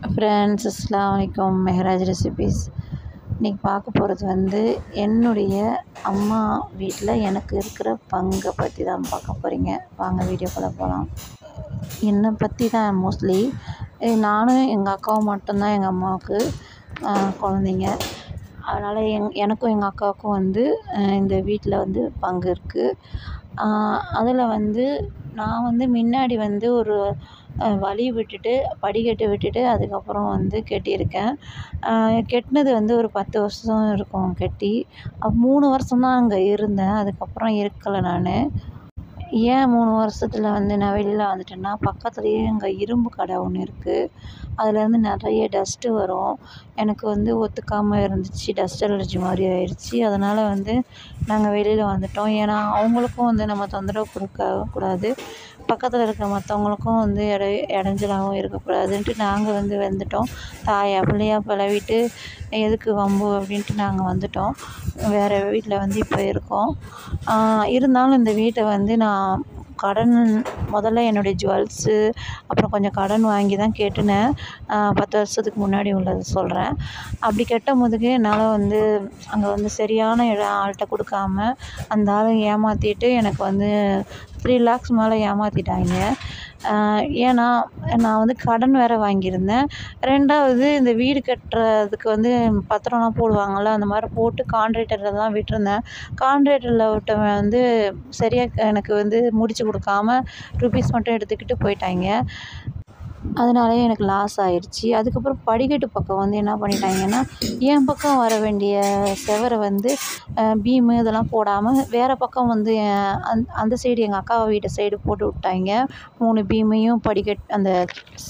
Friends, அஸ்ஸலாமு அலைக்கும். Mehraj recipes. இன்றைக்கி பார்க்க போகிறது என்னுடைய அம்மா வீட்டில் எனக்கு இருக்கிற பங்கை பற்றி தான் பார்க்க போகிறீங்க. வாங்க வீடியோக்குள்ளே போகலாம். என்னை பற்றி தான் மோஸ்ட்லி நானும் எங்கள் அக்காவும் மட்டும்தான் எங்கள் அம்மாவுக்கு குழந்தைங்க. அதனால் எனக்கும் எங்கள் அக்காவுக்கும் இந்த வீட்டில் பங்கு இருக்குது. அதில் நான் முன்னாடி ஒரு வழி விட்டுட்டு படிக்கட்டு விட்டுட்டு அதுக்கப்புறம் கட்டியிருக்கேன். கட்டினது ஒரு 10 வருஷம் இருக்கும் கட்டி. 3 வருஷம் தான் அங்கே இருந்தேன். அதுக்கப்புறம் இருக்கலை நான். ஏன் 3 வருஷத்தில் நான் வெளியில் வந்துட்டேன்னா, பக்கத்துலேயே எங்கள் இரும்பு கடை ஒன்று இருக்குது. அதுலேருந்து நிறைய டஸ்ட்டு வரும். எனக்கு ஒத்துக்காமல் இருந்துச்சு. டஸ்ட் அலர்ஜி மாதிரி ஆயிடுச்சு. அதனால் நாங்கள் வெளியில் வந்துட்டோம். ஏன்னா அவங்களுக்கும் நம்ம தொந்தரவு கொடுக்கக்கூடாது, பக்கத்தில் இருக்கிற மற்றவங்களுக்கும் இடைஞ்சலாகவும் இருக்கக்கூடாதுன்ட்டு நாங்கள் வந்துட்டோம். தாயா பிள்ளையா பழவிட்டு எதுக்கு வம்பு அப்படின்ட்டு நாங்கள் வந்துட்டோம். வேறு வீட்டில் இப்போ இருக்கோம். இருந்தாலும் இந்த வீட்டை நான் முதல்ல என்னுடைய ஜுவல்ஸு அப்புறம் கொஞ்சம் கடன் வாங்கி தான் கட்டினேன். 10 வருஷத்துக்கு முன்னாடி உள்ளது சொல்கிறேன். அப்படி கட்டும் போதுக்கு என்னால் அங்கே சரியான ஆள்கிட்ட கொடுக்காம அந்த ஆளை ஏமாற்றிட்டு எனக்கு 3 lakhs மேலே ஏமாற்றிட்டாங்க. ஏன்னா நான் கடன் வேறு வாங்கியிருந்தேன். 2வது இந்த வீடு கட்டுறதுக்கு பத்திரம்லாம் போடுவாங்கள்ல, அந்த மாதிரி போட்டு கான்ட்ராக்டரில் தான் விட்டிருந்தேன். கான்ட்ராக்டரில் விட்டவன் சரியாக எனக்கு முடிச்சு கொடுக்காம ருபீஸ் மட்டும் எடுத்துக்கிட்டு போயிட்டாங்க. அதனாலே எனக்கு லாஸ் ஆயிடுச்சு. அதுக்கப்புறம் படிக்கட்டு பக்கம் என்ன பண்ணிட்டாங்கன்னா, என் பக்கம் வர வேண்டிய செவரை பீமு இதெல்லாம் போடாமல் வேறு பக்கம் அந்த சைடு எங்கள் அக்கா வீட்டு சைடு போட்டு விட்டாங்க. 3 பீமையும் அந்த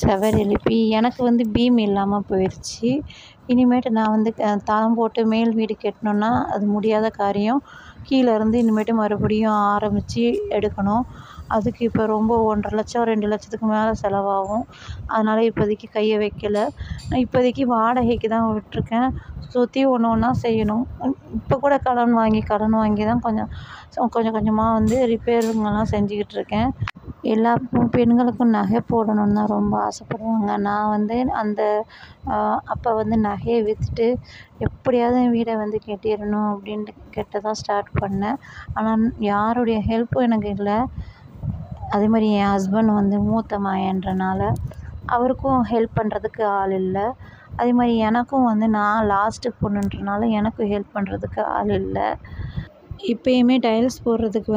செவர் எழுப்பி எனக்கு பீம் இல்லாமல் போயிடுச்சு. இனிமேட்டு நான் தளம் போட்டு மேல் வீடு கட்டணுன்னா அது முடியாத காரியம். கீழே இருந்து இனிமேட்டு மறுபடியும் ஆரம்பித்து எடுக்கணும். அதுக்கு இப்போ ரொம்ப 1.5 லட்சம் 2 லட்சத்துக்கு மேலே செலவாகும். அதனால் இப்போதைக்கு கையை வைக்கலை. நான் இப்போதைக்கு வாடகைக்கு தான் விட்டிருக்கேன். சுற்றி ஒன்று ஒன்றா செய்யணும். இப்போ கூட கடன் வாங்கி தான் கொஞ்சம் கொஞ்சமாக ரிப்பேருங்கெல்லாம் செஞ்சுக்கிட்டு இருக்கேன். எல்லா பெண்களுக்கும் நகை போடணுன்னு தான் ரொம்ப ஆசைப்படுவாங்க. நான் அப்போ நகையை விற்றுட்டு எப்படியாவது என் வீடை கட்டிடணும் அப்படின்ட்டு கட்ட தான் ஸ்டார்ட் பண்ணேன். ஆனால் யாருடைய ஹெல்ப்பும் எனக்கு இல்லை. அதே மாதிரி என் ஹஸ்பண்ட் மூத்த மகன்றனால அவருக்கும் ஹெல்ப் பண்ணுறதுக்கு ஆள் இல்லை. அதே மாதிரி எனக்கும் நான் லாஸ்ட்டு பொண்ணுன்றனால எனக்கும் ஹெல்ப் பண்ணுறதுக்கு ஆள் இல்லை. இப்போயுமே டைல்ஸ் போடுறதுக்கு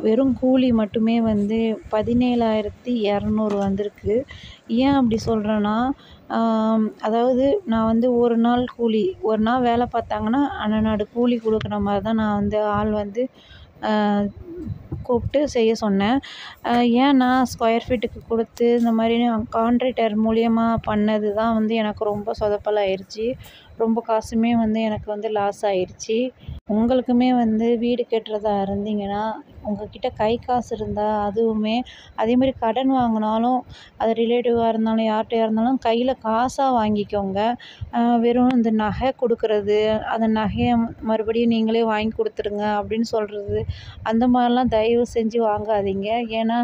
வெறும் கூலி மட்டுமே 17,200 வந்திருக்கு. ஏன் அப்படி சொல்கிறேன்னா, அதாவது நான் ஒரு நாள் கூலி, ஒரு நாள் வேலை பார்த்தாங்கன்னா அன்னநாடு கூலி கொடுக்குற மாதிரி தான் நான் ஆள் கூப்பிட்டு செய்ய சொன்னேன். ஏன்னா ஸ்கொயர் ஃபீட்டுக்கு கொடுத்து இந்த மாதிரி கான்ட்ராக்டர் மூலியமா பண்ணது தான் எனக்கு ரொம்ப சொதப்பலாயிருச்சு. ரொம்ப காசுமே எனக்கு லாஸ் ஆயிடுச்சு. உங்களுக்குமே வீடு கட்டுறதா இருந்தீங்கன்னா உங்கள்கிட்ட கை காசு இருந்தால் அதுவுமே அதேமாதிரி கடன் வாங்கினாலும் அது ரிலேட்டிவாக இருந்தாலும் யார்கிட்டையா இருந்தாலும் கையில் காசாக வாங்கிக்கோங்க. வெறும் இந்த நகை கொடுக்குறது, அந்த நகையை மறுபடியும் நீங்களே வாங்கி கொடுத்துருங்க அப்படின்னு சொல்கிறது, அந்த மாதிரிலாம் தயவு செஞ்சு வாங்காதீங்க. ஏன்னா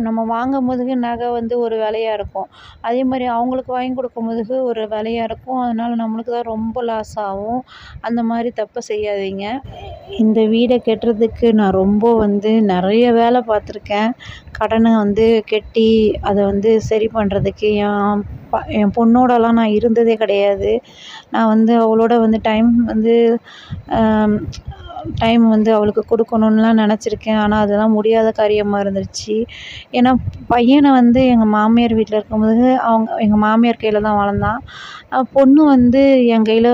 நம்ம வாங்கும் போதுக்கு நகை ஒரு விலையாக இருக்கும், அதே மாதிரி அவங்களுக்கு வாங்கி கொடுக்கும் போதுக்கு ஒரு விலையாக இருக்கும். அதனால் நம்மளுக்கு தான் ரொம்ப லாஸ் ஆகும். அந்த மாதிரி தப்பை செய்யாதீங்க. இந்த வீடை கட்டுறதுக்கு நான் ரொம்ப நிறைய வேலை பார்த்துருக்கேன். கடனை கட்டி அதை சரி பண்ணுறதுக்கு என் பொண்ணோடலாம் நான் இருந்ததே கிடையாது. நான் அவளோட டைம் அவளுக்கு கொடுக்கணுன்னுலாம் நினச்சிருக்கேன். ஆனால் அதெல்லாம் முடியாத காரியமாக இருந்துருச்சு. ஏன்னா பையனை எங்கள் மாமியார் வீட்டில் இருக்கும்போது எங்கள் மாமியார் கையில் தான் வளர்ந்தான். பொண்ணு என் கையில்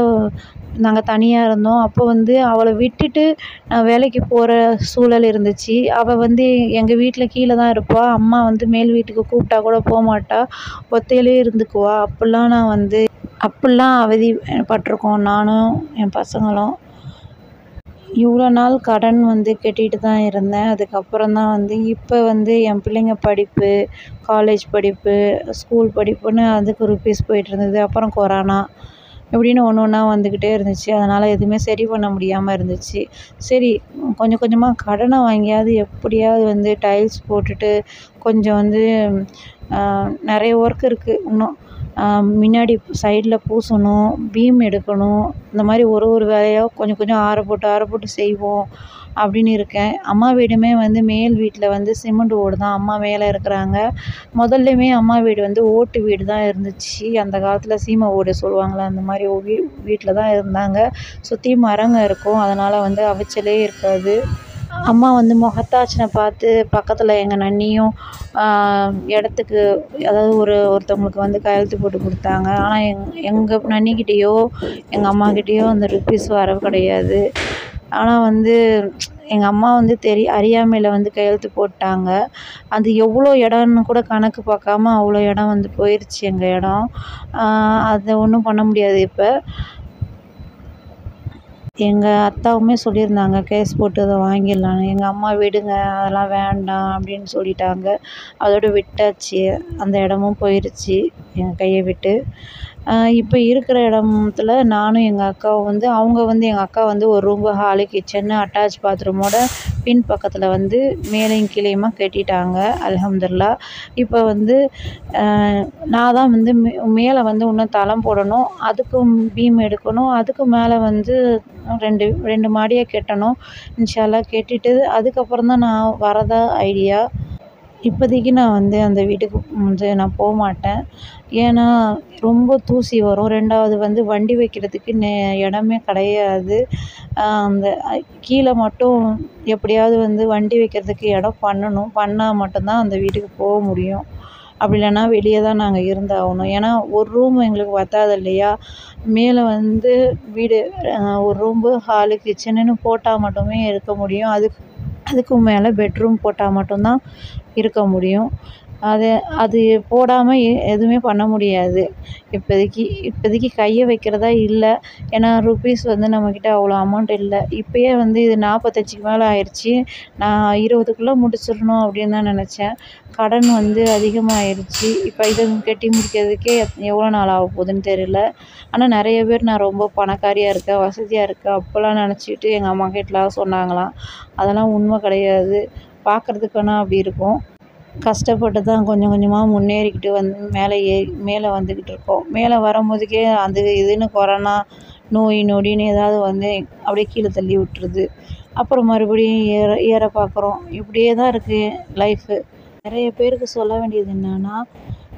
நாங்கள் தனியாக இருந்தோம். அப்போ அவளை விட்டுட்டு நான் வேலைக்கு போகிற சூழல் இருந்துச்சு. அவள் எங்கள் வீட்டில் கீழே தான் இருப்பாள். அம்மா மேல் வீட்டுக்கு கூப்பிட்டா கூட போகமாட்டா, ஒத்தையிலே இருந்துக்குவா. அப்படிலாம் அவதிப்பட்டிருக்கோம் நானும் என் பசங்களும். இவ்வளோ நாள் கடன் கட்டிட்டு தான் இருந்தேன். அதுக்கப்புறம் தான் இப்போ என் பிள்ளைங்க படிப்பு, காலேஜ் படிப்பு, ஸ்கூல் படிப்புன்னு அதுக்கு ருபீஸ் போயிட்டு இருந்தது. அப்புறம் கொரோனா இப்படின்னு ஒன்று ஒன்றா வந்துக்கிட்டே இருந்துச்சு. அதனால் எதுவுமே சரி பண்ண முடியாமல் இருந்துச்சு. சரி, கொஞ்சம் கொஞ்சமாக கடனை வாங்கியாவது எப்படியாவது டைல்ஸ் போட்டுட்டு கொஞ்சம் நிறைய ஒர்க் இருக்குது இன்னும். முன்னாடி சைடில் பூசணும், பீம் எடுக்கணும். இந்த மாதிரி ஒரு வேலையாக கொஞ்சம் கொஞ்சம் ஆற போட்டு செய்வோம் அப்படின்னு இருக்கேன். அம்மா வீடுமே வந்து மேல் வீட்டில் வந்து சிமெண்ட் ஓடு தான். அம்மா மேலே இருக்கிறாங்க. முதல்லையுமே அம்மா வீடு வந்து ஓட்டு வீடு தான் இருந்துச்சு. அந்த காலத்தில் சீமை ஓடு சொல்லுவாங்கள்ல, அந்த மாதிரி வீட்டில் தான் இருந்தாங்க. சுற்றி மரங்க இருக்கும். அதனால் வந்து அவிச்சலே இருக்காது. அம்மா வந்து முகத்தாட்சினை பார்த்து பக்கத்தில் எங்கள் நண்ணியும் இடத்துக்கு, அதாவது ஒருத்தவங்களுக்கு வந்து கையெழுத்து போட்டு கொடுத்தாங்க. ஆனால் எங்கள் நன்னிக்கிட்டேயோ எங்கள் அம்மாக்கிட்டேயோ அந்த ருப்பீஸ் வரவு கிடையாது. ஆனால் வந்து எங்கள் அம்மா வந்து அறியாமையில் வந்து கையெழுத்து போட்டாங்க. அது எவ்வளோ இடம்னு கூட கணக்கு பார்க்காம அவ்வளோ இடம் வந்து போயிடுச்சு எங்கள் இடம். அதை ஒன்றும் பண்ண முடியாது. இப்போ எங்கள் அத்தாவுமே சொல்லியிருந்தாங்க கேஸ் போட்டு அதை வாங்கிடலான்னு. எங்கள் அம்மா விடுங்க, அதெல்லாம் வேண்டாம் அப்படின்னு சொல்லிட்டாங்க. அதோட விட்டாச்சு. அந்த இடமும் போயிடுச்சு எங்கள் கையை விட்டு. இப்போ இருக்கிற இடத்துல நானும் எங்கள் அக்காவும் வந்து எங்கள் அக்கா வந்து ஒரு ரூம், ஹாலு, கிச்சனு, அட்டாச் பாத்ரூமோட பின் பக்கத்தில் வந்து மேலேயும் கீழேயுமா கட்டிட்டாங்க. அல்ஹம்துலில்லாஹ். இப்போ வந்து நான் தான் வந்து மேலே வந்து இன்னும் தளம் போடணும். அதுக்கும் பீம் எடுக்கணும். அதுக்கு மேலே வந்து ரெண்டு மாடியாக கட்டணும். இன்ஷா அல்லாஹ் கட்டிட்டு அதுக்கப்புறம் தான் நான் வரதா ஐடியா. இப்போதைக்கு நான் வந்து அந்த வீட்டுக்கு வந்து நான் போகமாட்டேன். ஏன்னா ரொம்ப தூசி வரும். 2வது வந்து வண்டி வைக்கிறதுக்கு இடமே கிடையாது. அந்த கீழே மட்டும் எப்படியாவது வந்து வண்டி வைக்கிறதுக்கு இடம் பண்ணணும். பண்ணால் மட்டும்தான் அந்த வீட்டுக்கு போக முடியும். அப்படி இல்லைன்னா வெளியே தான் நாங்கள் இருந்தாகணும். ஏன்னா ஒரு ரூம் எங்களுக்கு பத்தாது இல்லையா. மேலே வந்து வீடு ஒரு ரூம்பு, ஹாலு, கிச்சனுன்னு போட்டால் மட்டுமே இருக்க முடியும். அதுக்கும் மேலே பெட்ரூம் போட்டால் மட்டும்தான் இருக்க முடியும். அது போடாமல் எதுவுமே பண்ண முடியாது. இப்போதைக்கு கையை வைக்கிறதா இல்லை. ஏன்னா ருப்பீஸ் வந்து நம்மக்கிட்ட அவ்வளோ அமௌண்ட் இல்லை. இப்போயே வந்து இது 45க்கு மேலே ஆயிடுச்சு. நான் 20க்குள்ளே முடிச்சிடணும் அப்படின்னு தான் நினச்சேன். கடன் வந்து அதிகமாகிடுச்சு. இப்போ இதை கட்டி முடிக்கிறதுக்கே எவ்வளோ நாள் ஆக போகுதுன்னு தெரியல. ஆனால் நிறைய பேர் நான் ரொம்ப பணக்காரியாக இருக்கேன், வசதியாக இருக்கேன் அப்போல்லாம் நினச்சிக்கிட்டு எங்கள் அம்மா கிட்டலாம் சொன்னாங்களாம். அதெல்லாம் உண்மை கிடையாது. பார்க்குறதுக்கு வேணால் அப்படி இருக்கும். கஷ்டப்பட்டு தான் கொஞ்சம் கொஞ்சமாக முன்னேறிக்கிட்டு மேலே வந்துக்கிட்டு இருக்கோம். மேலே வரும்போதுக்கே அது இதுன்னு கொரோனா, நோய் நொடின்னு ஏதாவது வந்து அப்படியே கீழே தள்ளி விட்டுருது. அப்புறம் மறுபடியும் ஏற பார்க்குறோம். இப்படியே தான் இருக்குது லைஃபு. நிறைய பேருக்கு சொல்ல வேண்டியது என்னென்னா,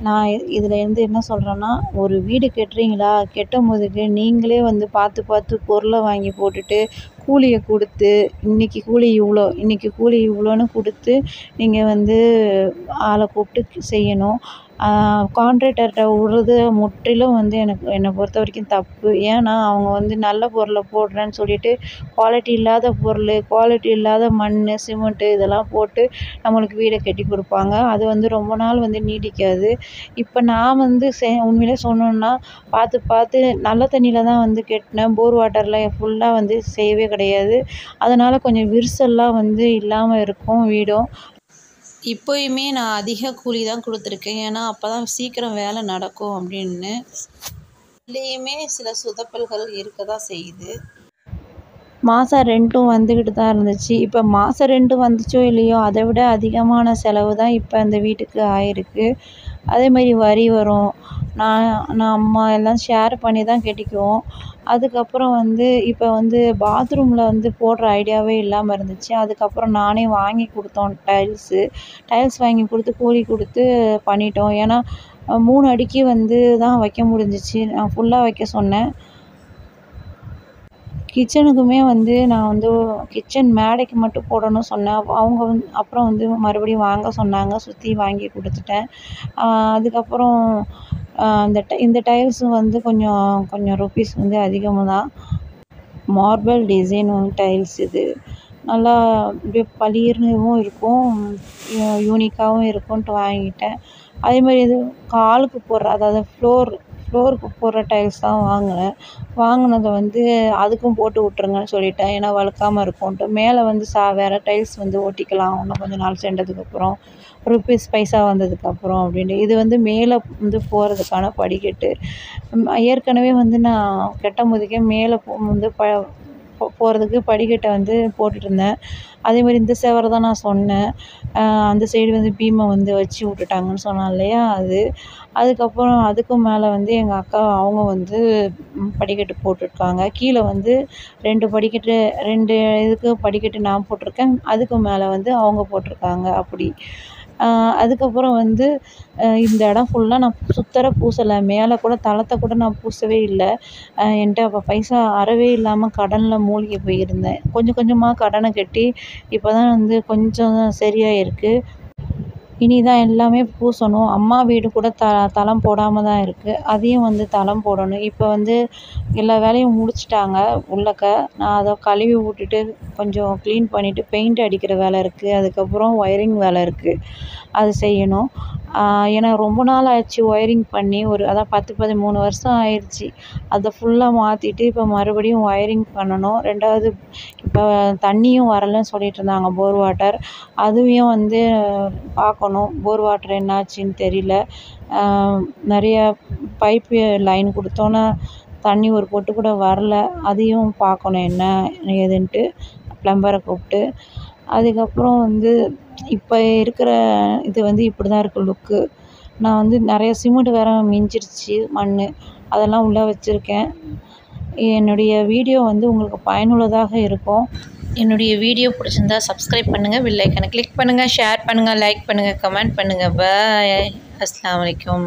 நான் இதுலேருந்து என்ன சொல்கிறேன்னா, ஒரு வீடு கட்டுறீங்களா, கட்டும்போதுக்கு நீங்களே வந்து பார்த்து பொருளை வாங்கி போட்டுட்டு கூலியை கொடுத்து, இன்றைக்கி கூலி இவ்வளோன்னு கொடுத்து நீங்கள் வந்து ஆளை கூப்பிட்டு செய்யணும். கான்ட்ராக்டர்கிட்ட விட்றது முற்றிலும் வந்து என்னை பொறுத்த வரைக்கும் தப்பு. ஏன்னா அவங்க வந்து நல்ல பொருளை போடுறேன்னு சொல்லிட்டு குவாலிட்டி இல்லாத பொருள், குவாலிட்டி இல்லாத மண், சிமெண்ட்டு இதெல்லாம் போட்டு நம்மளுக்கு வீடை கட்டி கொடுப்பாங்க. அது வந்து ரொம்ப நாள் வந்து நீடிக்காது. இப்போ நான் வந்து உண்மையிலே சொல்லணுன்னா பார்த்து நல்ல தண்ணியில் தான் வந்து கட்டினேன். போர் வாட்டரில் ஃபுல்லாக வந்து செய்யவே கிடையாது. அதனால் கொஞ்சம் விரிசல்லாம் வந்து இல்லாமல் இருக்கும் வீடும். இப்போயுமே நான் அதிக கூலி தான் கொடுத்துருக்கேன். ஏன்னா அப்போ தான் சீக்கிரம் வேலை நடக்கும் அப்படின்னு. இதுலேயுமே சில சொதப்பல்கள் இருக்க தான் செய்யுது. மாதம் ரெண்ட்டும் வந்துக்கிட்டு தான் இருந்துச்சு. இப்போ மாதம் ரெண்ட் வந்துச்சோ இல்லையோ, அதை விட அதிகமான செலவு தான் இப்போ அந்த வீட்டுக்கு ஆயிருக்கு. அதேமாதிரி வரி வரும். நான் அம்மா எல்லாம் ஷேர் பண்ணி தான் கட்டிக்குவோம். அதுக்கப்புறம் வந்து இப்போ வந்து பாத்ரூமில் வந்து போடுற ஐடியாவே இல்லாமல் இருந்துச்சு. அதுக்கப்புறம் நானே வாங்கி கொடுத்தோம் டைல்ஸ் வாங்கி கொடுத்து கூலி கொடுத்து பண்ணிட்டோம். ஏன்னா 3 அடிக்கு வந்து தான் வைக்க முடிஞ்சிச்சு. நான் ஃபுல்லாக வைக்க சொன்னேன். கிச்சனுக்குமே வந்து நான் வந்து கிச்சன் மேடைக்கு மட்டும் போடணும்னு சொன்னேன். அவங்க வந்து அப்புறம் வந்து மறுபடியும் வாங்க சொன்னாங்க. சுற்றி வாங்கி கொடுத்துட்டேன். அதுக்கப்புறம் இந்த டைல்ஸும் வந்து கொஞ்சம் ருப்பீஸ் வந்து அதிகமாக தான். மார்பிள் டிசைன் டைல்ஸ் இது. நல்லா அப்படியே பளீர்னும் இருக்கும், யூனிக்காகவும் இருக்கும்ன்ட்டு வாங்கிட்டேன். அதேமாதிரி இது காலுக்கு போடுற, அதாவது ஃப்ளோருக்கு போடுற டைல்ஸ் தான் வாங்கினதை வந்து அதுக்கும் போட்டு விட்ருங்கன்னு சொல்லிட்டேன். ஏன்னா வழுக்காமல் இருக்கும்ன்ட்டு. மேலே வந்து வேறு டைல்ஸ் வந்து ஒட்டிக்கலாம் இன்னும் கொஞ்சம் நாள் சென்றதுக்கப்புறம், பைசா வந்ததுக்கப்புறம் அப்படின்ட்டு. இது வந்து மேலே வந்து போகிறதுக்கான படிக்கட்டு. ஏற்கனவே வந்து நான் கட்டும்போதுக்கே மேலே வந்து போகிறதுக்கு படிக்கட்டை வந்து போட்டுட்ருந்தேன். அதேமாதிரி இந்த செவரை தான் நான் சொன்னேன். அந்த சைடு வந்து பீமை வந்து வச்சு விட்டுட்டாங்கன்னு சொன்னேன் இல்லையா அது. அதுக்கப்புறம் அதுக்கும் மேலே வந்து எங்கள் அக்கா அவங்க வந்து படிக்கட்டு போட்டிருக்காங்க. கீழே வந்து 2 படிக்கட்டு 2 இதுக்கு படிக்கட்டு நான் போட்டிருக்கேன். அதுக்கு மேலே வந்து அவங்க போட்டிருக்காங்க அப்படி. அதுக்கப்புறம் வந்து இந்த இடம் ஃபுல்லாக நான் சுத்தர பூசலை. மேலே கூட தளத்தை கூட நான் பூசவே இல்லை. என்கிட்ட அப்போ பைசா அறவே இல்லாமல் கடனில் மூழ்கி போயிருந்தேன். கொஞ்சம் கொஞ்சமாக கடனை கட்டி இப்போ தான் வந்து கொஞ்சம் சரியாயிருக்கு. இனி தான் எல்லாமே பூசணும். அம்மா வீடு கூட தளம் போடாமல் தான் இருக்குது. அதையும் வந்து தளம் போடணும். இப்போ வந்து எல்லா வேலையும் முடிச்சுட்டாங்க உள்ளக்க. நான் அதை கழுவி விட்டுட்டு கொஞ்சம் க்ளீன் பண்ணிவிட்டு பெயிண்ட் அடிக்கிற வேலை இருக்குது. அதுக்கப்புறம் ஒயரிங் வேலை இருக்குது. அது செய்யணும். ஏன்னா ரொம்ப நாள் ஆச்சு ஒயரிங் பண்ணி. அதான் 10, 13 வருஷம் ஆயிடுச்சு. அதை ஃபுல்லாக மாற்றிட்டு இப்போ மறுபடியும் ஒயரிங் பண்ணணும். 2வது இப்போ தண்ணியும் வரலைன்னு சொல்லிட்டு இருந்தாங்க போர் வாட்டர். அதையும் வந்து பார்க்கணும். போர் வாட்டர் என்னாச்சுன்னு தெரியல. நிறைய பைப்பு லைன் கொடுத்தோன்னே தண்ணி ஒரு பொட்டு கூட வரல. அதையும் பார்க்கணும் என்ன ஏதுன்ட்டு ப்ளம்பரை கூப்பிட்டு. அதுக்கப்புறம் வந்து இப்போ இருக்கிற இது வந்து இப்படி தான் இருக்குது லுக்கு. நான் வந்து நிறைய சிமெண்ட் வேறு மிஞ்சிருச்சு மண். அதெல்லாம் உள்ளே வச்சுருக்கேன். என்னுடைய வீடியோ வந்து உங்களுக்கு பயனுள்ளதாக இருக்கும். என்னுடைய வீடியோ பிடிச்சிருந்தா சப்ஸ்கிரைப் பண்ணுங்கள், பெல் ஐக்கானை கிளிக் பண்ணுங்கள், ஷேர் பண்ணுங்கள், லைக் பண்ணுங்கள், கமெண்ட் பண்ணுங்கள். பாய். அஸ்ஸலாமு அலைக்கும்.